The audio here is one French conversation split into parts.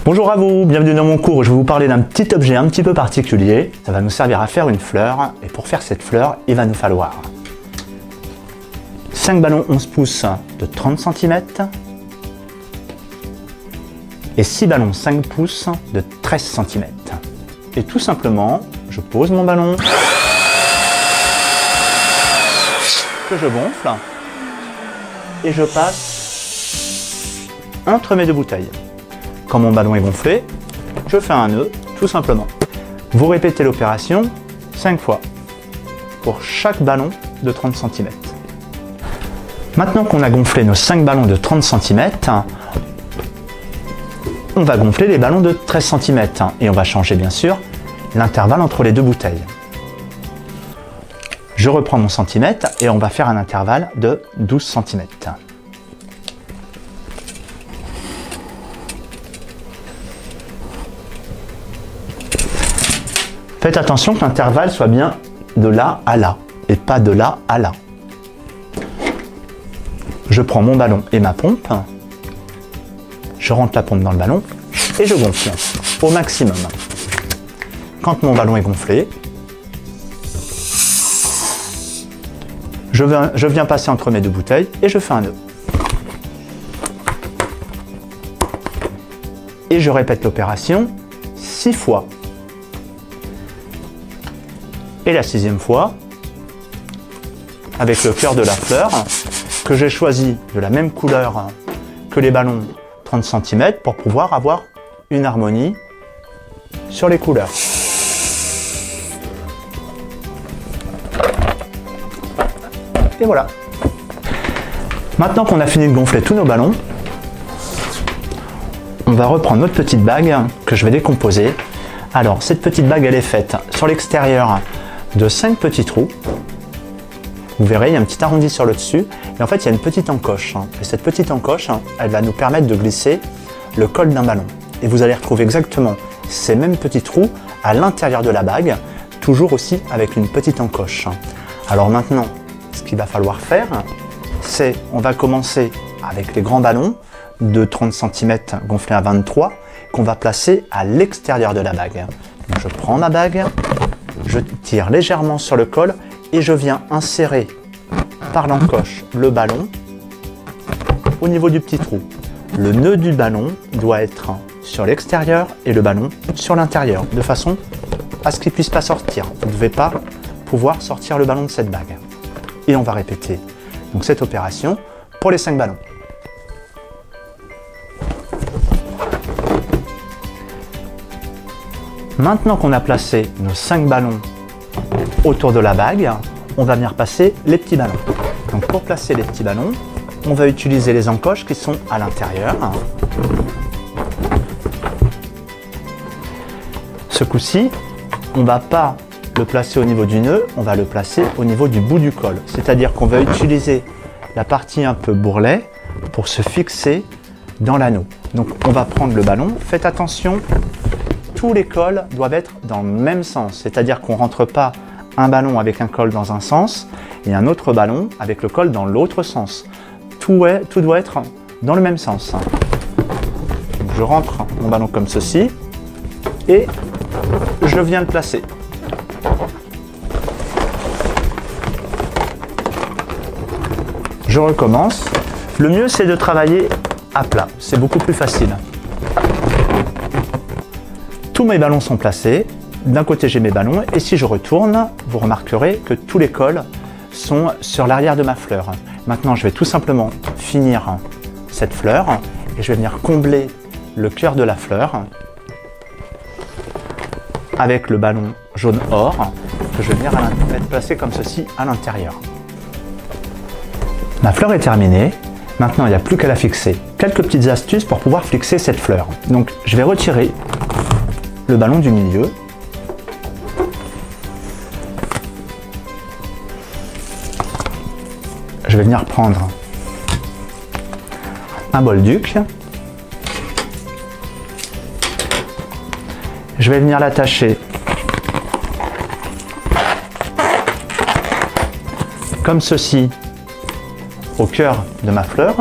Bonjour à vous, bienvenue dans mon cours où je vais vous parler d'un petit objet un petit peu particulier. Ça va nous servir à faire une fleur et pour faire cette fleur, il va nous falloir 5 ballons 11 pouces de 30 cm et 6 ballons 5 pouces de 13 cm. Et tout simplement, je pose mon ballon que je gonfle et je passe entre mes deux bouteilles. Quand mon ballon est gonflé, je fais un nœud, tout simplement. Vous répétez l'opération 5 fois pour chaque ballon de 30 cm. Maintenant qu'on a gonflé nos 5 ballons de 30 cm, on va gonfler les ballons de 13 cm et on va changer bien sûr l'intervalle entre les deux bouteilles. Je reprends mon centimètre et on va faire un intervalle de 12 cm. Faites attention que l'intervalle soit bien de là à là et pas de là à là. Je prends mon ballon et ma pompe, je rentre la pompe dans le ballon et je gonfle au maximum. Quand mon ballon est gonflé, je viens passer entre mes deux bouteilles et je fais un nœud. Et je répète l'opération 6 fois. Et la 6e fois, avec le cœur de la fleur, que j'ai choisi de la même couleur que les ballons 30 cm pour pouvoir avoir une harmonie sur les couleurs. Et voilà. Maintenant qu'on a fini de gonfler tous nos ballons, on va reprendre notre petite bague que je vais décomposer. Alors, cette petite bague, elle est faite sur l'extérieur de 5 petits trous. Vous verrez, il y a un petit arrondi sur le dessus. Et en fait, il y a une petite encoche. Et cette petite encoche, elle va nous permettre de glisser le col d'un ballon. Et vous allez retrouver exactement ces mêmes petits trous à l'intérieur de la bague, toujours aussi avec une petite encoche. Alors maintenant, ce qu'il va falloir faire, c'est, on va commencer avec les grands ballons de 30 cm gonflés à 23 qu'on va placer à l'extérieur de la bague. Donc, je prends ma bague, je tire légèrement sur le col et je viens insérer par l'encoche le ballon au niveau du petit trou. Le nœud du ballon doit être sur l'extérieur et le ballon sur l'intérieur, de façon à ce qu'il ne puisse pas sortir. Vous ne devez pas pouvoir sortir le ballon de cette bague. Et on va répéter donc cette opération pour les 5 ballons. Maintenant qu'on a placé nos 5 ballons autour de la bague, on va venir passer les petits ballons. Donc pour placer les petits ballons, on va utiliser les encoches qui sont à l'intérieur. Ce coup-ci, on ne va pas le placer au niveau du nœud, on va le placer au niveau du bout du col. C'est-à-dire qu'on va utiliser la partie un peu bourrelet pour se fixer dans l'anneau. Donc on va prendre le ballon, faites attention, tous les cols doivent être dans le même sens. C'est-à-dire qu'on ne rentre pas un ballon avec un col dans un sens et un autre ballon avec le col dans l'autre sens. Tout doit être dans le même sens. Donc je rentre mon ballon comme ceci et je viens le placer. Je recommence. Le mieux, c'est de travailler à plat. C'est beaucoup plus facile. Tous mes ballons sont placés. D'un côté, j'ai mes ballons. Et si je retourne, vous remarquerez que tous les cols sont sur l'arrière de ma fleur. Maintenant, je vais tout simplement finir cette fleur et je vais venir combler le cœur de la fleur avec le ballon jaune or que je vais venir mettre placé comme ceci à l'intérieur. Ma fleur est terminée. Maintenant, il n'y a plus qu'à la fixer. Quelques petites astuces pour pouvoir fixer cette fleur. Donc, je vais retirer le ballon du milieu. Je vais venir prendre un bolduc. Je vais venir l'attacher comme ceci au cœur de ma fleur.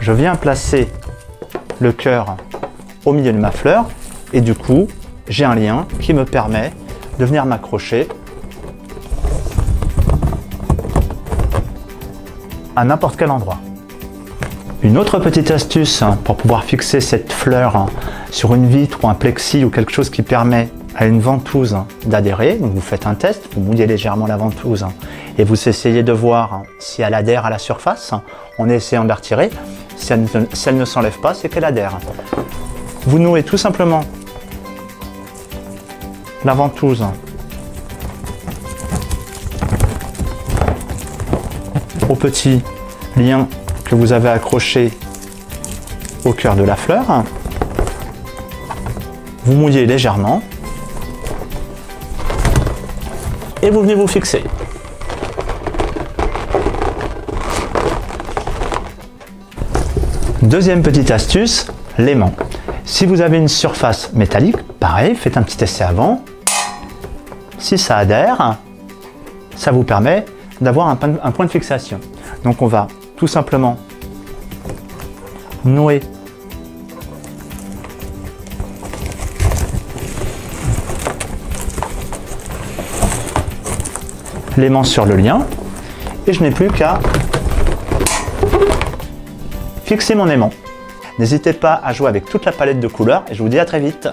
je viens placer le cœur au milieu de ma fleur et du coup, j'ai un lien qui me permet de venir m'accrocher à n'importe quel endroit. Une autre petite astuce pour pouvoir fixer cette fleur sur une vitre ou un plexi ou quelque chose qui permet à une ventouse d'adhérer. Donc vous faites un test, vous mouillez légèrement la ventouse et vous essayez de voir si elle adhère à la surface en essayant de la retirer. Si elle ne s'enlève pas, c'est qu'elle adhère. Vous nouez tout simplement la ventouse au petit lien que vous avez accroché au cœur de la fleur. Vous mouillez légèrement et vous venez vous fixer. Deuxième petite astuce, l'aimant. Si vous avez une surface métallique, pareil, faites un petit essai avant. Si ça adhère, ça vous permet d'avoir un point de fixation. Donc on va tout simplement nouer l'aimant sur le lien et je n'ai plus qu'à fixer mon aimant. N'hésitez pas à jouer avec toute la palette de couleurs et je vous dis à très vite.